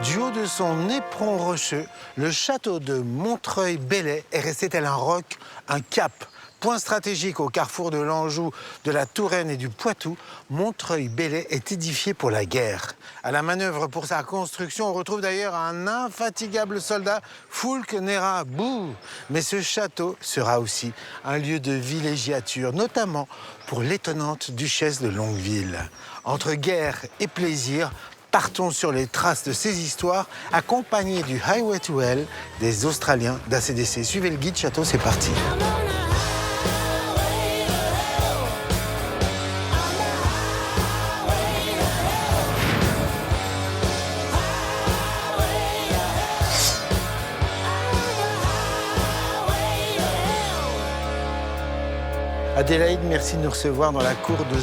Du haut de son éperon rocheux, le château de Montreuil-Bellay est resté tel un roc, un cap. Point stratégique au carrefour de l'Anjou, de la Touraine et du Poitou, Montreuil-Bellay est édifié pour la guerre. À la manœuvre pour sa construction, on retrouve d'ailleurs un infatigable soldat, Foulques Nérat. Bouh! Mais ce château sera aussi un lieu de villégiature, notamment pour l'étonnante duchesse de Longueville. Entre guerre et plaisir, partons sur les traces de ces histoires, accompagnés du Highway to Hell des Australiens d'ACDC. Suivez le guide château, c'est parti. Adélaïde, merci de nous recevoir dans la cour de,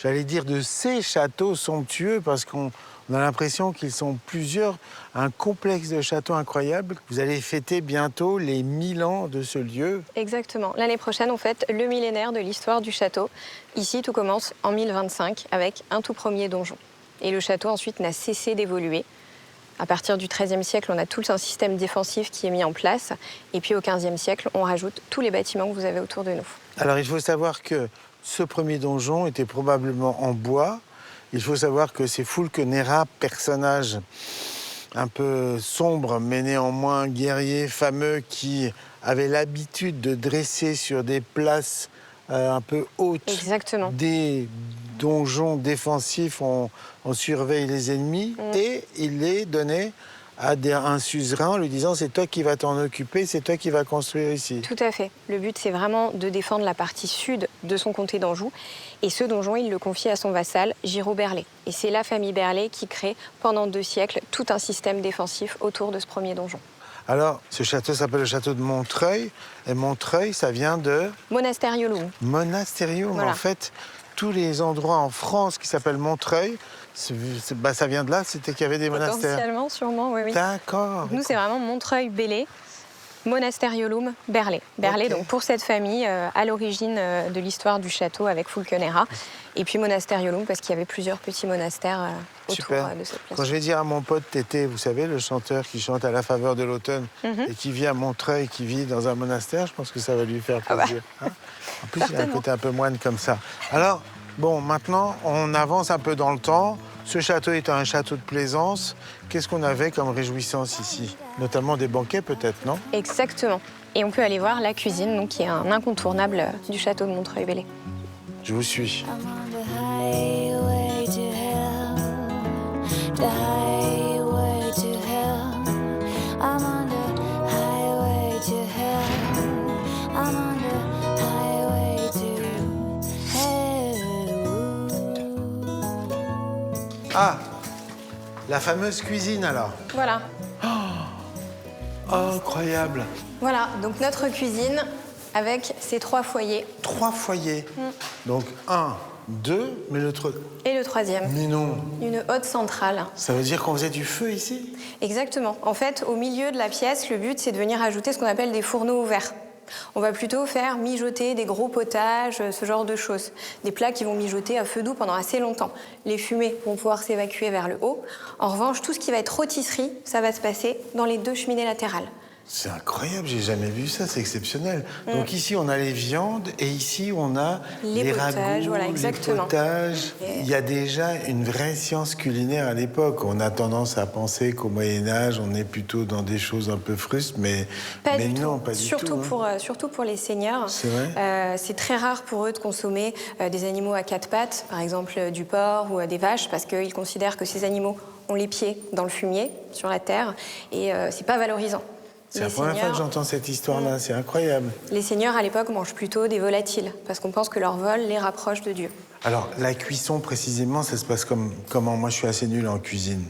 j'allais dire, de ces châteaux somptueux, parce qu'on a l'impression qu'ils sont plusieurs, un complexe de châteaux incroyable. Vous allez fêter bientôt les 1000 ans de ce lieu. Exactement. L'année prochaine, on fête le millénaire de l'histoire du château. Ici, tout commence en 1025 avec un tout premier donjon. Et le château, ensuite, n'a cessé d'évoluer. À partir du XIIIe siècle, on a tout un système défensif qui est mis en place. Et puis au XVe siècle, on rajoute tous les bâtiments que vous avez autour de nous. Alors, il faut savoir que ce premier donjon était probablement en bois. Il faut savoir que c'est Foulques Nérat, personnage un peu sombre, mais néanmoins guerrier fameux, qui avait l'habitude de dresser sur des places un peu hautes. Exactement. Des donjons défensifs, on surveille les ennemis, et il les donnait à un suzerain en lui disant « c'est toi qui vas t'en occuper, c'est toi qui vas construire ici ». Tout à fait. Le but, c'est vraiment de défendre la partie sud de son comté d'Anjou. Et ce donjon, il le confie à son vassal, Giraud Berlay. Et c'est la famille Berlay qui crée, pendant 2 siècles, tout un système défensif autour de ce premier donjon. Alors, ce château s'appelle le château de Montreuil. Et Montreuil, ça vient de... Monasteriolum. Monasterium. Voilà. En fait, tous les endroits en France qui s'appellent Montreuil, ça vient de là, c'était qu'il y avait des monastères. Potentiellement, sûrement, oui. D'accord. Nous, c'est vraiment Montreuil-Bellay, Monasteriolum, Berlay. Berlay, Ok. donc pour cette famille, à l'origine de l'histoire du château avec Foulques Nérat. Et puis Monasteriolum, parce qu'il y avait plusieurs petits monastères autour Super. de cette place. Quand je vais dire à mon pote Tété, vous savez, le chanteur qui chante à la faveur de l'automne et qui vit à Montreuil, qui vit dans un monastère, je pense que ça va lui faire plaisir. Hein, en plus, il a un côté un peu moine comme ça. Alors, bon, maintenant, on avance un peu dans le temps. Ce château est un château de plaisance. Qu'est-ce qu'on avait comme réjouissance ici? Notamment des banquets, peut-être, non? Exactement. Et on peut aller voir la cuisine, donc, qui est un incontournable du château de Montreuil-Bellay. Je vous suis. I'm on the highway to hell, the highway to hell. I'm on the highway to hell. I'm on the highway to hell. Ah, la fameuse cuisine, alors. Voilà. Oh, incroyable. Voilà, donc notre cuisine avec ses 3 foyers. 3 foyers. Donc, 1, 2, mais l'autre... Et le 3e, Mais non. une haute centrale. Ça veut dire qu'on faisait du feu ici? Exactement. En fait, au milieu de la pièce, le but, c'est de venir ajouter ce qu'on appelle des fourneaux ouverts. On va plutôt faire mijoter des gros potages, ce genre de choses. Des plats qui vont mijoter à feu doux pendant assez longtemps. Les fumées vont pouvoir s'évacuer vers le haut. En revanche, tout ce qui va être rôtisserie, ça va se passer dans les 2 cheminées latérales. C'est incroyable, j'ai jamais vu ça, c'est exceptionnel. Donc ici, on a les viandes et ici, on a Les potages, ragoûts, voilà, exactement. les potages. Il y a déjà une vraie science culinaire à l'époque. On a tendance à penser qu'au Moyen-Âge, on est plutôt dans des choses un peu frustes, mais non, pas du surtout tout. Hein. Surtout pour les seigneurs. C'est vrai. C'est très rare pour eux de consommer des animaux à 4 pattes, par exemple du porc ou des vaches, parce qu'ils considèrent que ces animaux ont les pieds dans le fumier, sur la terre, et c'est pas valorisant. C'est la première fois que j'entends cette histoire-là, c'est incroyable. Les seigneurs, à l'époque, mangent plutôt des volatiles, parce qu'on pense que leur vol les rapproche de Dieu. Alors, la cuisson, précisément, ça se passe comment? Moi, je suis assez nul en cuisine.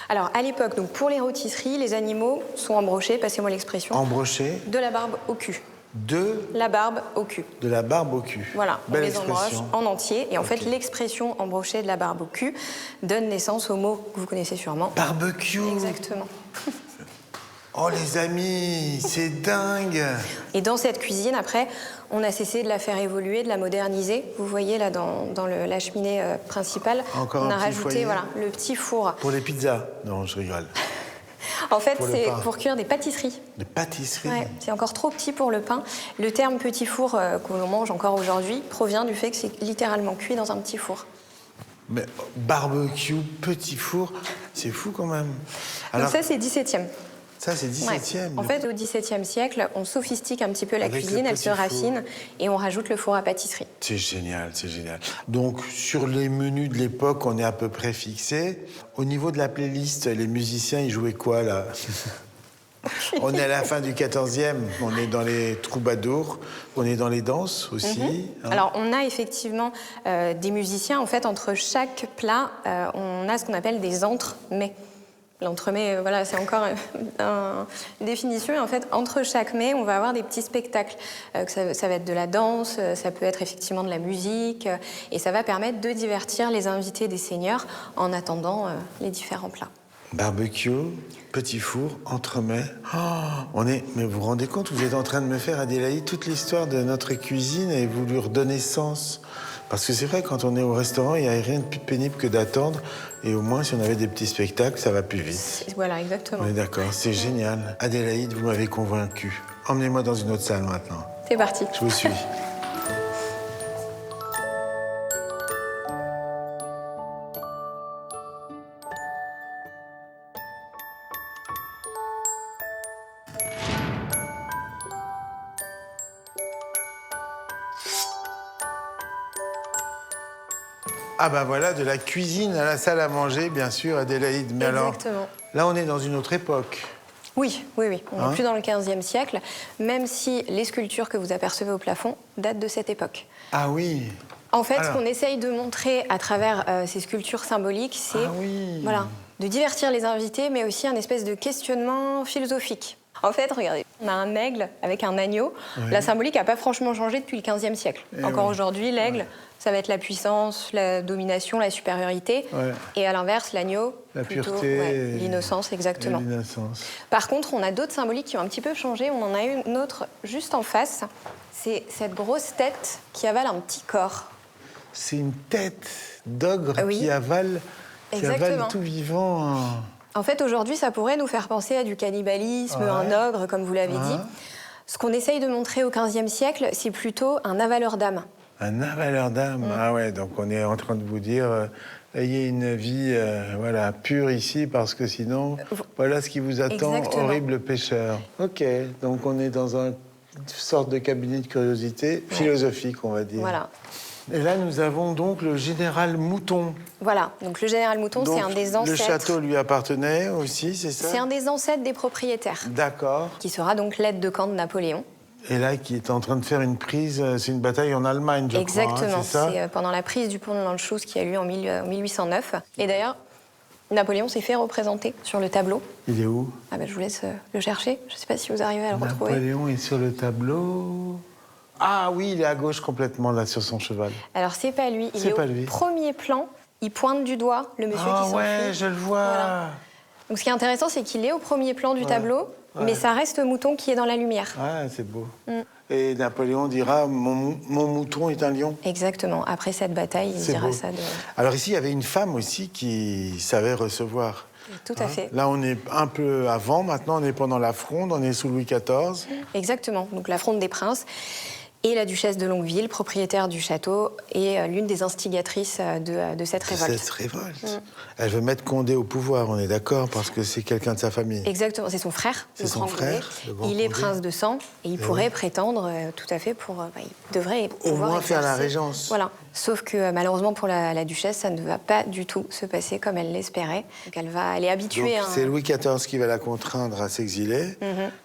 Alors, à l'époque, donc pour les rôtisseries, les animaux sont embrochés, passez-moi l'expression, Embroché de la barbe au cul. de La barbe au cul. la barbe au cul. Voilà, on Belle les embroche expression. en entier. Et en Ok. fait, l'expression embrochée de la barbe au cul donne naissance au mot que vous connaissez sûrement. Barbecue. Exactement. Oh les amis, c'est dingue. Et dans cette cuisine, après, on a cessé de la faire évoluer, de la moderniser. Vous voyez là dans la cheminée principale, Encore on un a petit rajouté foyer. voilà, le petit four. Pour les pizzas? Non, je rigole. En fait, Pour le c'est pain. pour cuire des pâtisseries. Des pâtisseries? Ouais, c'est encore trop petit pour le pain. Le terme petit four que l'on mange encore aujourd'hui provient du fait que c'est littéralement cuit dans un petit four. Mais barbecue, petit four, c'est fou quand même. Donc ça, c'est 17e. Ça, c'est 17e. En fait, au XVIIe siècle, on sophistique un petit peu la Avec le cuisine, elle petit se four. raffine et on rajoute le four à pâtisserie. C'est génial, c'est génial. Donc, sur les menus de l'époque, on est à peu près fixé. Au niveau de la playlist, les musiciens, ils jouaient quoi, là? On est à la fin du 14e, on est dans les troubadours, on est dans les danses aussi. Hein. Alors, on a effectivement des musiciens. En fait, entre chaque plat, on a ce qu'on appelle des entremets. L'entremets, voilà, c'est encore une définition. Et en fait, entre chaque mets, on va avoir des petits spectacles. Ça va être de la danse, ça peut être effectivement de la musique. Et ça va permettre de divertir les invités des seigneurs en attendant les différents plats. Barbecue, petit four, entremets. Oh, mais vous vous rendez compte, vous êtes en train de me faire, Adélaïde, toute l'histoire de notre cuisine et vous lui redonnez sens. Parce que c'est vrai, quand on est au restaurant, il n'y a rien de plus pénible que d'attendre. Et au moins, si on avait des petits spectacles, ça va plus vite. Voilà, exactement. On est d'accord, c'est génial. Adélaïde, vous m'avez convaincu. Emmenez-moi dans une autre salle maintenant. C'est parti. Je vous suis. Ah ben voilà, de la cuisine à la salle à manger, bien sûr, Adélaïde. Mais Exactement. alors, là, on est dans une autre époque. Oui. On n'est plus dans le 15e siècle, même si les sculptures que vous apercevez au plafond datent de cette époque. Ah oui. En fait, Alors. ce qu'on essaye de montrer à travers ces sculptures symboliques, c'est voilà, de divertir les invités, mais aussi un espèce de questionnement philosophique. En fait, regardez, on a un aigle avec un agneau. Oui. La symbolique n'a pas franchement changé depuis le 15e siècle. Encore aujourd'hui, l'aigle, ça va être la puissance, la domination, la supériorité. Ouais. Et à l'inverse, l'agneau, La plutôt pureté. l'innocence, exactement. L'innocence. Par contre, on a d'autres symboliques qui ont un petit peu changé. On en a une autre juste en face. C'est cette grosse tête qui avale un petit corps. C'est une tête d'ogre Oui. qui avale Exactement. tout vivant. En fait, aujourd'hui, ça pourrait nous faire penser à du cannibalisme, Ouais. un ogre, comme vous l'avez dit. Ce qu'on essaye de montrer au XVe siècle, c'est plutôt un avaleur d'âme. Un avaleur d'âme. Ah ouais, donc on est en train de vous dire, ayez une vie voilà, pure ici, parce que sinon, voilà ce qui vous attend, Exactement. horrible pécheur. Ok, donc on est dans une sorte de cabinet de curiosité philosophique, on va dire. Voilà. Et là, nous avons donc le général Mouton. Voilà. Donc le général Mouton, Donc, c'est un des ancêtres. le château lui appartenait aussi, c'est ça? C'est un des ancêtres des propriétaires, D'accord. qui sera donc l'aide de camp de Napoléon. Et là, qui est en train de faire une prise, c'est une bataille en Allemagne, je Exactement. crois, hein, c'est ça? C'est pendant la prise du pont de l'Anschluss qui a eu lieu en 1809. Et d'ailleurs, Napoléon s'est fait représenter sur le tableau. Il est où? Ah ben, je vous laisse le chercher. Je ne sais pas si vous arrivez à le retrouver. Napoléon est sur le tableau. Ah oui, il est à gauche complètement, là, sur son cheval. Alors, c'est pas lui. Il C'est est pas au lui. premier plan. Il pointe du doigt le monsieur qui Ah s'enfuit. ouais, je le vois. Voilà. Donc, ce qui est intéressant, c'est qu'il est au premier plan du tableau, mais ça reste Mouton qui est dans la lumière. Ouais, c'est beau. Et Napoléon dira, mon mouton est un lion. Exactement. Après cette bataille, il C'est dira beau. ça de... Alors ici, il y avait une femme aussi qui savait recevoir. Tout à fait. Là, on est un peu avant, maintenant on est pendant la Fronde, on est sous Louis XIV. Exactement. Donc, la Fronde des Princes. Et la duchesse de Longueville, propriétaire du château, est l'une des instigatrices de cette révolte. Cette révolte. Elle veut mettre Condé au pouvoir, on est d'accord, parce que c'est quelqu'un de sa famille. Exactement, c'est son frère, C'est le son grand frère, Condé. le grand Il est Condé. prince de sang et il pourrait prétendre tout à fait pour... il devrait pouvoir moins faire la exercer. régence. Voilà. Sauf que malheureusement pour la duchesse, ça ne va pas du tout se passer comme elle l'espérait. Donc elle est habituée Donc, à... c'est Louis XIV qui va la contraindre à s'exiler.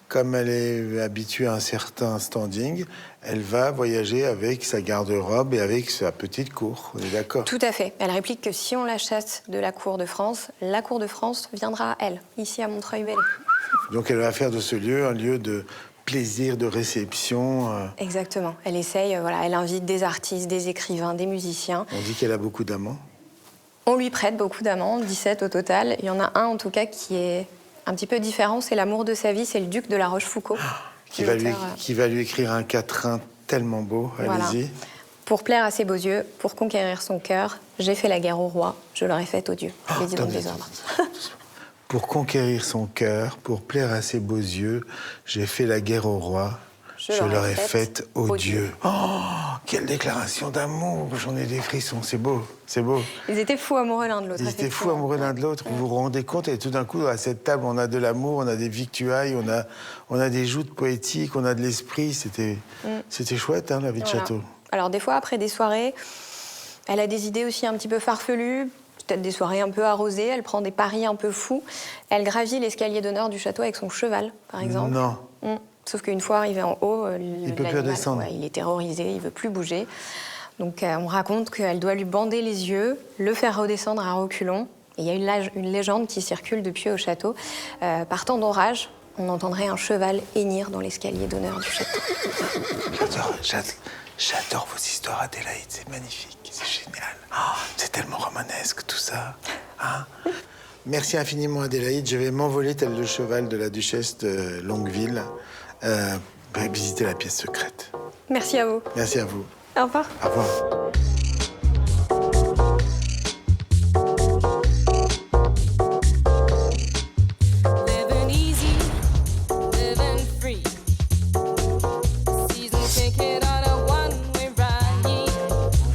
Comme elle est habituée à un certain standing, elle va voyager avec sa garde-robe et avec sa petite cour. On est d'accord? Tout à fait. Elle réplique que si on la chasse de la cour de France, la cour de France viendra à elle, ici à Montreuil-Bellay. Donc elle va faire de ce lieu un lieu de plaisir, de réception. Exactement. Elle essaye, elle invite des artistes, des écrivains, des musiciens. On dit qu'elle a beaucoup d'amants. On lui prête beaucoup d'amants, 17 au total. Il y en a un en tout cas qui est un petit peu différent, c'est l'amour de sa vie, c'est le duc de la Rochefoucauld. Qui va lui écrire un quatrain tellement beau. Voilà. Allez-y. Pour plaire à ses beaux yeux, pour conquérir son cœur, j'ai fait la guerre au roi, je l'aurais faite aux dieux. Je l'ai dit dans le désordre. Pour conquérir son cœur, pour plaire à ses beaux yeux, j'ai fait la guerre au roi, je l'aurais faite aux dieux. Oh, quelle déclaration d'amour, j'en ai des frissons, c'est beau, c'est beau. Ils étaient fous amoureux l'un de l'autre. Ils étaient fous amoureux l'un de l'autre, vous vous rendez compte, et tout d'un coup, à cette table, on a de l'amour, on a des victuailles, on a des joutes poétiques, on a de l'esprit, c'était chouette, hein, la vie de château. Alors des fois, après des soirées, elle a des idées aussi un petit peu farfelues, peut-être des soirées un peu arrosées, elle prend des paris un peu fous. Elle gravit l'escalier d'honneur du château avec son cheval, par exemple. Non. Sauf qu'une fois arrivé en haut, il peut plus redescendre. Ouais, il est terrorisé, il veut plus bouger. Donc on raconte qu'elle doit lui bander les yeux, le faire redescendre à reculons. Et il y a une légende qui circule depuis au château. Par temps d'orage, on entendrait un cheval hennir dans l'escalier d'honneur du château. J'adore vos histoires, Adélaïde, c'est magnifique, c'est génial. Oh, c'est tellement romanesque, tout ça. Hein? Merci infiniment, Adélaïde. Je vais m'envoler tel le cheval de la duchesse de Longueville pour visiter la pièce secrète. Merci à vous. Merci à vous. Au revoir. Au revoir. Living easy, living free. Season ticket on a one-way ride.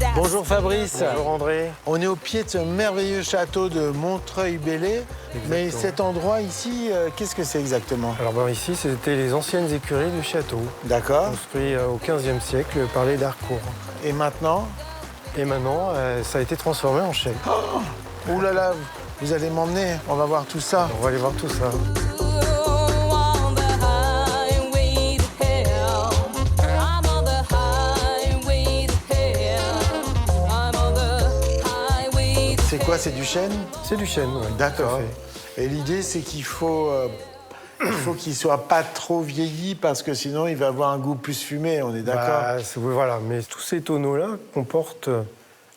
That's Bonjour Fabrice. Bonjour André. On est au pied de ce merveilleux château de Montreuil-Bellay. Mais cet endroit ici, qu'est-ce que c'est exactement? Alors ici, c'était les anciennes écuries du château, D'accord. construit au XVe siècle par les d'Harcourt. Et maintenant? Et maintenant, ça a été transformé en chêne. Ouh là là, vous allez m'emmener, on va voir tout ça. On va aller voir tout ça. on the highway to hell. I'm on the highway to hell. I'm on the highway to C'est quoi, c'est du chêne? C'est du chêne, oui. D'accord. tout à fait. Et l'idée, c'est qu'il faut qu'il soit pas trop vieilli parce que sinon, il va avoir un goût plus fumé. On est d'accord? Oui, voilà, mais tous ces tonneaux-là comportent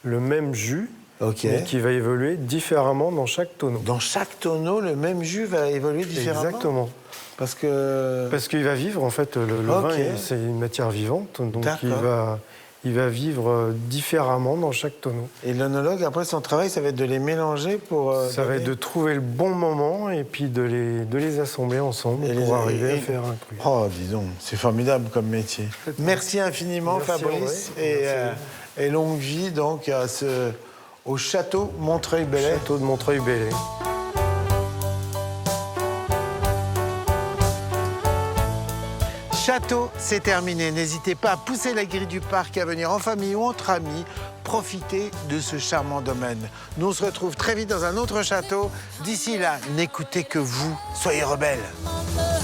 le même jus, Ok. mais qui va évoluer différemment dans chaque tonneau. Dans chaque tonneau, le même jus va évoluer différemment. Exactement. Parce que. Parce qu'il va vivre, en fait, le Ok. vin, c'est une matière vivante, donc D'accord. il va vivre différemment dans chaque tonneau. Et l'œnologue, après son travail, ça va être de les mélanger pour. Ça va être de trouver le bon moment et puis de les assembler ensemble pour arriver à faire un cru. Oh, dis donc, c'est formidable comme métier. Merci infiniment, Merci, Fabrice. André. Et longue vie donc au château Montreuil-Bellay. Château de Montreuil-Bellay. Château, c'est terminé. N'hésitez pas à pousser la grille du parc et à venir en famille ou entre amis profiter de ce charmant domaine. Nous on se retrouve très vite dans un autre château. D'ici là, n'écoutez que vous. Soyez rebelles. hell.